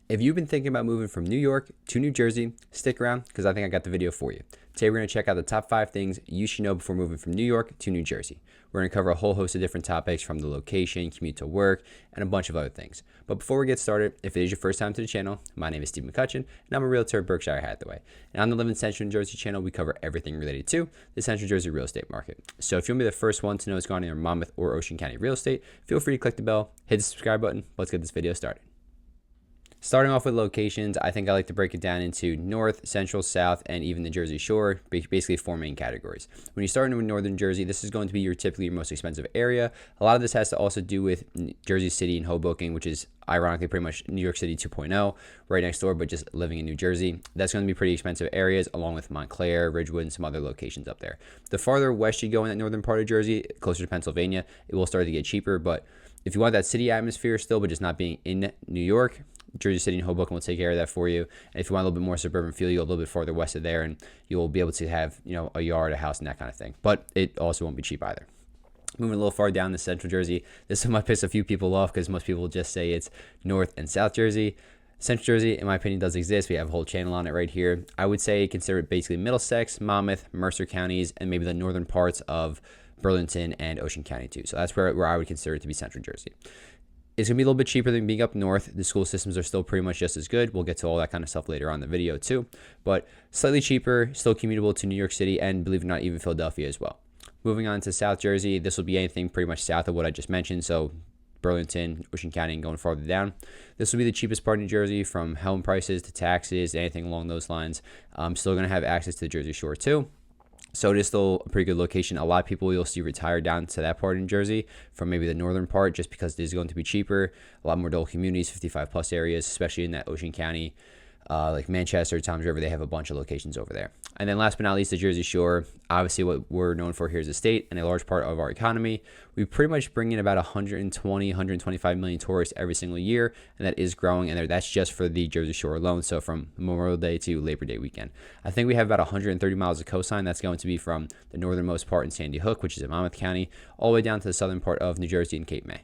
If you've been thinking about moving from New York to New Jersey, stick around because I think I got the video for you. Today we're going to check out the top 5 things you should know before moving from New York to New Jersey. We're going to cover a whole host of different topics from the location, commute to work, and a bunch of other things. But before we get started, if it is your first time to the channel, my name is Steve McCutcheon, and I'm a realtor at Berkshire Hathaway. And on the Live in Central New Jersey channel, we cover everything related to the Central Jersey real estate market. So if you'll be the first one to know what's going on in Monmouth or Ocean County real estate, feel free to click the bell, hit the subscribe button. Let's get this video started. Starting off with locations, I think I like to break it down into north, central, south, and even the Jersey Shore, basically 4 main categories. When you start in northern Jersey, this is going to be typically your most expensive area. A lot of this has to also do with Jersey City and Hoboken, which is ironically pretty much New York City 2.0, right next door, but just living in New Jersey. That's going to be pretty expensive areas, along with Montclair, Ridgewood, and some other locations up there. The farther west you go in that northern part of Jersey, closer to Pennsylvania, it will start to get cheaper, but if you want that city atmosphere still, but just not being in New York, Jersey City and Hoboken will take care of that for you. And if you want a little bit more suburban feel, you go a little bit farther west of there, and you'll be able to have, a yard, a house, and that kind of thing. But it also won't be cheap either. Moving a little far down to Central Jersey, this might piss a few people off because most people just say it's North and South Jersey. Central Jersey, in my opinion, does exist. We have a whole channel on it right here. I would say consider it basically Middlesex, Monmouth, Mercer counties, and maybe the northern parts of Burlington and Ocean County too. So that's where I would consider it to be Central Jersey. It's going to be a little bit cheaper than being up north. The school systems are still pretty much just as good. We'll get to all that kind of stuff later on in the video too. But slightly cheaper, still commutable to New York City, and believe it or not, even Philadelphia as well. Moving on to South Jersey, this will be anything pretty much south of what I just mentioned. So Burlington, Ocean County, and going farther down. This will be the cheapest part of New Jersey, from home prices to taxes, anything along those lines. I'm still going to have access to the Jersey Shore too. So it is still a pretty good location. A lot of people you'll see retire down to that part in Jersey from maybe the northern part, just because it is going to be cheaper. A lot more adult communities, 55 plus areas, especially in that Ocean County, like Manchester, Toms River. They have a bunch of locations over there. And then last but not least, the Jersey Shore. Obviously what we're known for here is the state and a large part of our economy. We pretty much bring in about 120, 125 million tourists every single year, and that is growing, and that's just for the Jersey Shore alone. So from Memorial Day to Labor Day weekend. I think we have about 130 miles of coastline. That's going to be from the northernmost part in Sandy Hook, which is in Monmouth County, all the way down to the southern part of New Jersey and Cape May.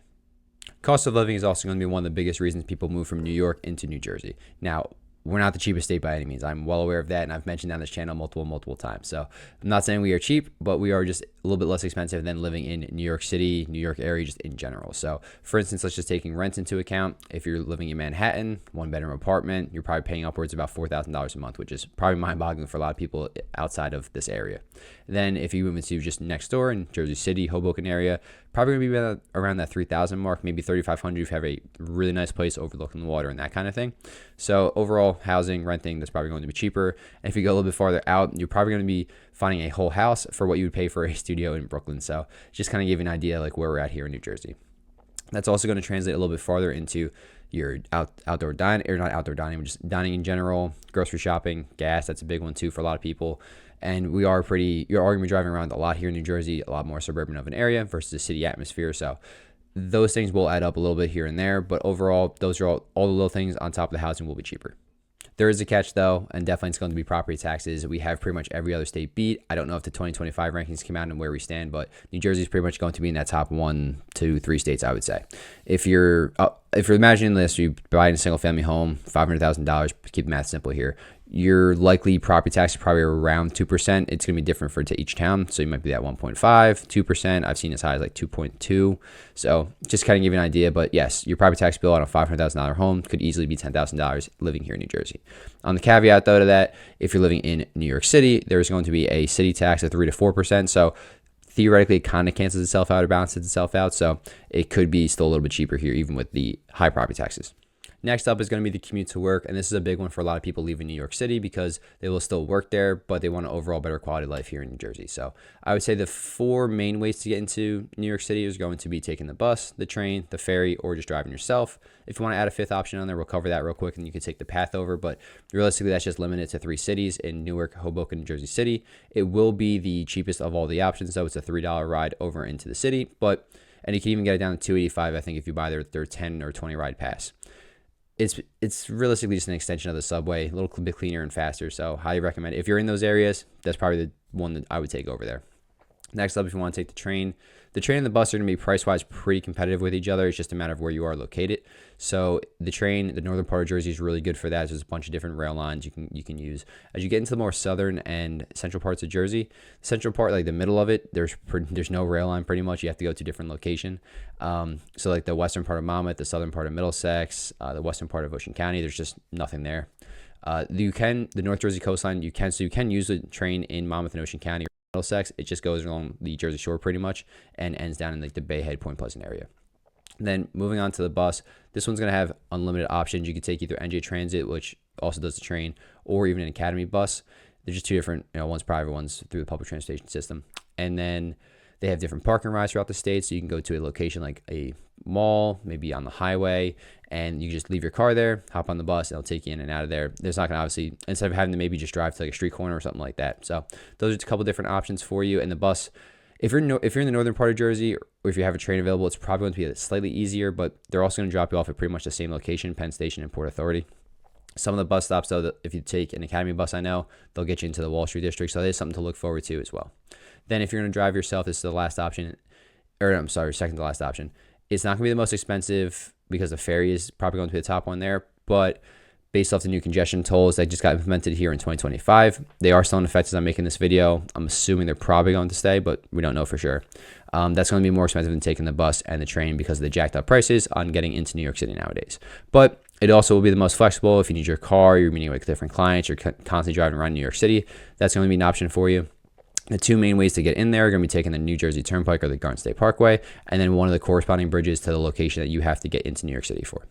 Cost of living is also going to be one of the biggest reasons people move from New York into New Jersey. Now, we're not the cheapest state by any means. I'm well aware of that, and I've mentioned on this channel multiple times. So I'm not saying we are cheap, but we are just a little bit less expensive than living in New York City, New York area, just in general. So for instance, let's just taking rents into account. If you're living in Manhattan, 1-bedroom apartment, you're probably paying upwards of about $4,000 a month, which is probably mind-boggling for a lot of people outside of this area. And then if you move into just next door in Jersey City, Hoboken area, probably going to be around that 3,000 mark, maybe 3,500 if you have a really nice place overlooking the water and that kind of thing. So overall, housing, renting, that's probably going to be cheaper. And if you go a little bit farther out, you're probably going to be finding a whole house for what you would pay for a studio in Brooklyn. So just kind of give you an idea like where we're at here in New Jersey. That's also going to translate a little bit farther into your outdoor dining, or not outdoor dining, but just dining in general, grocery shopping, gas. That's a big one too for a lot of people. And you're going to be driving around a lot here in New Jersey, a lot more suburban of an area versus a city atmosphere. So those things will add up a little bit here and there, but overall, those are all the little things on top of the housing will be cheaper. There is a catch though, and definitely it's going to be property taxes. We have pretty much every other state beat. I don't know if the 2025 rankings came out and where we stand, but New Jersey is pretty much going to be in that top 1, 2, 3 states, I would say. If you're imagining this, you buy a single family home, $500,000, keep the math simple here. Your likely property tax is probably around 2%. It's going to be different to each town. So you might be at 1.5, 2%. I've seen as high as like 2.2. So just kind of give you an idea. But yes, your property tax bill on a $500,000 home could easily be $10,000 living here in New Jersey. On the caveat though to that, if you're living in New York City, there's going to be a city tax of 3 to 4%. So theoretically, it kind of cancels itself out or balances itself out. So it could be still a little bit cheaper here, even with the high property taxes. Next up is going to be the commute to work, and this is a big one for a lot of people leaving New York City because they will still work there, but they want an overall better quality of life here in New Jersey. So I would say the 4 main ways to get into New York City is going to be taking the bus, the train, the ferry, or just driving yourself. If you want to add a 5th option on there, we'll cover that real quick, and you can take the path over, but realistically, that's just limited to 3 cities in Newark, Hoboken, and Jersey City. It will be the cheapest of all the options, so it's a $3 ride over into the city, and you can even get it down to $285, I think, if you buy their 10 or 20 ride pass. It's realistically just an extension of the subway, a little bit cleaner and faster. So highly recommend it. If you're in those areas, that's probably the one that I would take over there. Next up, if you want to take the train and the bus are going to be price-wise pretty competitive with each other. It's just a matter of where you are located. So the train, the northern part of Jersey is really good for that. There's a bunch of different rail lines you can use. As you get into the more southern and central parts of Jersey, the central part, like the middle of it, there's no rail line pretty much. You have to go to a different location. So like the western part of Monmouth, the southern part of Middlesex, the western part of Ocean County, there's just nothing there. The North Jersey coastline, you can use the train in Monmouth and Ocean County. Middlesex, it just goes along the Jersey Shore pretty much and ends down in like the Bay Head, Point Pleasant area. Then moving on to the bus, this one's going to have unlimited options. You can take either NJ Transit, which also does the train, or even an Academy bus. They're just two different, one's private, one's through the public transportation system. And then they have different parking rides throughout the state, so you can go to a location like a mall, maybe on the highway, and you can just leave your car there, hop on the bus, and it'll take you in and out of there. There's not going to obviously, instead of having to maybe just drive to like a street corner or something like that. So those are a couple different options for you. And the bus, if you're in the northern part of Jersey, or if you have a train available, it's probably going to be slightly easier, but they're also going to drop you off at pretty much the same location, Penn Station and Port Authority. Some of the bus stops, though, if you take an Academy bus, I know, they'll get you into the Wall Street District, so there's something to look forward to as well. Then if you're going to drive yourself, this is the last option, second to last option. It's not going to be the most expensive because the ferry is probably going to be the top one there, but based off the new congestion tolls that just got implemented here in 2025, they are still in effect as I'm making this video. I'm assuming they're probably going to stay, but we don't know for sure. That's going to be more expensive than taking the bus and the train because of the jacked up prices on getting into New York City nowadays. But it also will be the most flexible if you need your car, you're meeting with different clients, you're constantly driving around New York City. That's going to be an option for you. The two main ways to get in there are going to be taking the New Jersey Turnpike or the Garden State Parkway, and then one of the corresponding bridges to the location that you have to get into New York City for.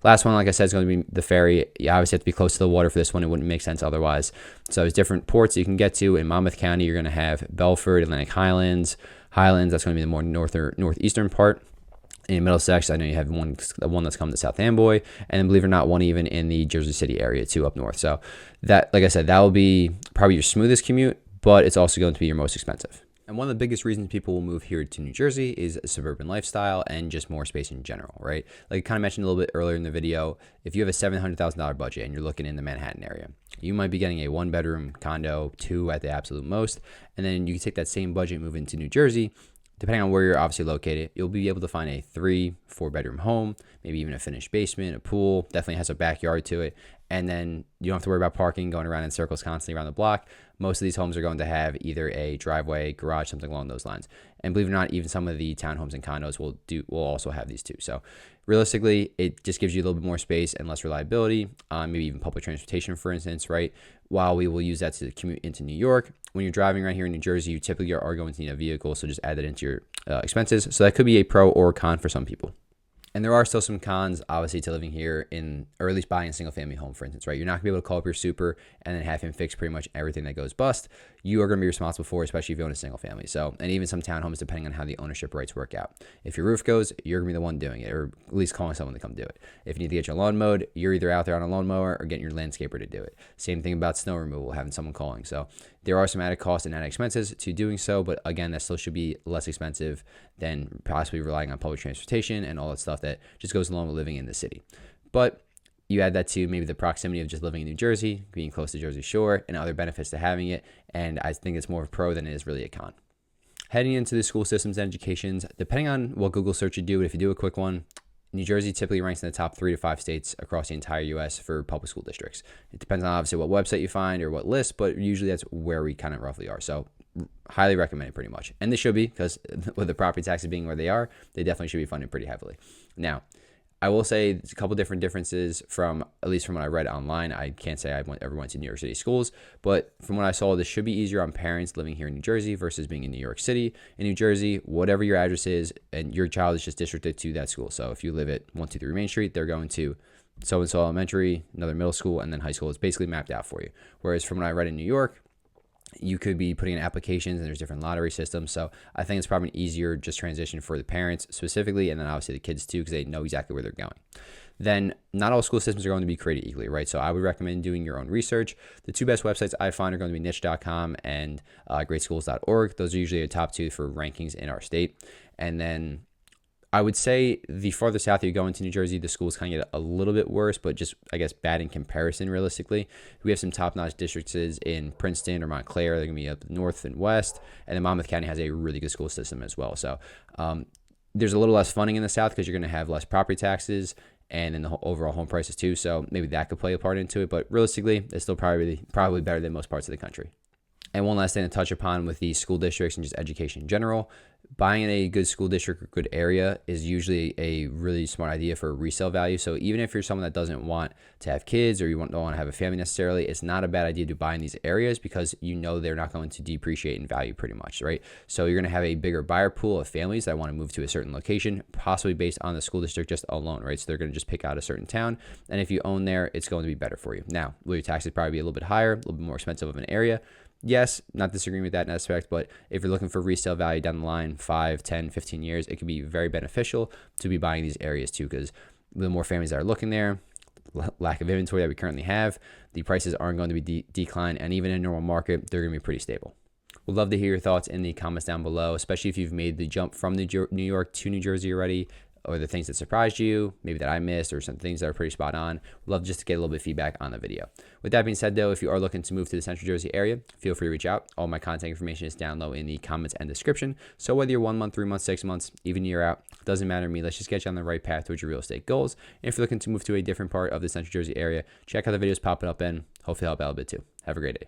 Last one, like I said, is going to be the ferry. You obviously have to be close to the water for this one. It wouldn't make sense otherwise. So there's different ports you can get to. In Monmouth County, you're going to have Belford, Atlantic Highlands. That's going to be the more northeastern part. In Middlesex, I know you have one that's coming to South Amboy, and then believe it or not, one even in the Jersey City area too up north. So that, like I said, that will be probably your smoothest commute, but it's also going to be your most expensive. And one of the biggest reasons people will move here to New Jersey is a suburban lifestyle and just more space in general, right? Like I kind of mentioned a little bit earlier in the video, if you have a $700,000 budget and you're looking in the Manhattan area, you might be getting a 1-bedroom condo, 2 at the absolute most, and then you can take that same budget, move into New Jersey. Depending on where you're obviously located, you'll be able to find a 3-4 bedroom home, maybe even a finished basement, a pool, definitely has a backyard to it. And then you don't have to worry about parking, going around in circles constantly around the block. Most of these homes are going to have either a driveway, garage, something along those lines. And believe it or not, even some of the townhomes and condos will also have these too. So realistically, it just gives you a little bit more space and less reliability, maybe even public transportation, for instance, right? While we will use that to commute into New York, when you're driving around here in New Jersey, you typically are going to need a vehicle, so just add that into your expenses. So that could be a pro or a con for some people. And there are still some cons, obviously, to living here or at least buying a single family home, for instance, right? You're not gonna be able to call up your super and then have him fix pretty much everything that goes bust. You are gonna be responsible for, especially if you own a single family. So, and even some townhomes, depending on how the ownership rights work out. If your roof goes, you're gonna be the one doing it, or at least calling someone to come do it. If you need to get your lawn mowed, you're either out there on a lawnmower or getting your landscaper to do it. Same thing about snow removal, having someone calling. So there are some added costs and added expenses to doing so, but again, that still should be less expensive than possibly relying on public transportation and all that stuff that just goes along with living in the city. But you add that to maybe the proximity of just living in New Jersey, being close to Jersey Shore, and other benefits to having it, and I think it's more of a pro than it is really a con. Heading into the school systems and educations, depending on what Google search you do, if you do a quick one, New Jersey typically ranks in the top 3 to 5 states across the entire U.S. for public school districts. It depends on obviously what website you find or what list, but usually that's where we kind of roughly are. So highly recommend it pretty much. And they should be, because with the property taxes being where they are, they definitely should be funded pretty heavily. Now, I will say there's a couple different differences at least from what I read online. I can't say I ever went to New York City schools, but from what I saw, this should be easier on parents living here in New Jersey versus being in New York City. In New Jersey, whatever your address is, and your child is just districted to that school. So if you live at 123 Main Street, they're going to so-and-so elementary, another middle school, and then high school. It's basically mapped out for you. Whereas from what I read in New York, you could be putting in applications and there's different lottery systems. So I think it's probably an easier just transition for the parents specifically, and then obviously the kids too, because they know exactly where they're going. Then not all school systems are going to be created equally, right? So I would recommend doing your own research. The 2 best websites I find are going to be niche.com and greatschools.org. Those are usually the top 2 for rankings in our state. And then I would say the farther south you go into New Jersey, the schools kind of get a little bit worse, but just, I guess, bad in comparison, realistically. We have some top-notch districts in Princeton or Montclair. They're going to be up north and west. And then Monmouth County has a really good school system as well. So there's a little less funding in the south because you're going to have less property taxes and then the overall home prices too. So maybe that could play a part into it. But realistically, it's still probably better than most parts of the country. And one last thing to touch upon with these school districts and just education in general, buying in a good school district or good area is usually a really smart idea for resale value. So even if you're someone that doesn't want to have kids or you don't want to have a family necessarily, it's not a bad idea to buy in these areas because you know they're not going to depreciate in value pretty much, right? So you're going to have a bigger buyer pool of families that want to move to a certain location, possibly based on the school district just alone, right? So they're going to just pick out a certain town. And if you own there, it's going to be better for you. Now, will your taxes probably be a little bit higher, a little bit more expensive of an area? Yes, not disagreeing with that in aspect, but if you're looking for resale value down the line, 5, 10, 15 years, it can be very beneficial to be buying these areas too, because the more families that are looking there, lack of inventory that we currently have, the prices aren't going to be decline, and even in a normal market, they're going to be pretty stable. We'd love to hear your thoughts in the comments down below, especially if you've made the jump from New York to New Jersey already, or the things that surprised you, maybe that I missed, or some things that are pretty spot on. We'd love just to get a little bit of feedback on the video. With that being said, though, if you are looking to move to the Central Jersey area, feel free to reach out. All my contact information is down low in the comments and description. So whether you're 1 month, 3 months, 6 months, even a year out, doesn't matter to me. Let's just get you on the right path towards your real estate goals. And if you're looking to move to a different part of the Central Jersey area, check out the videos popping up and hopefully help out a bit too. Have a great day.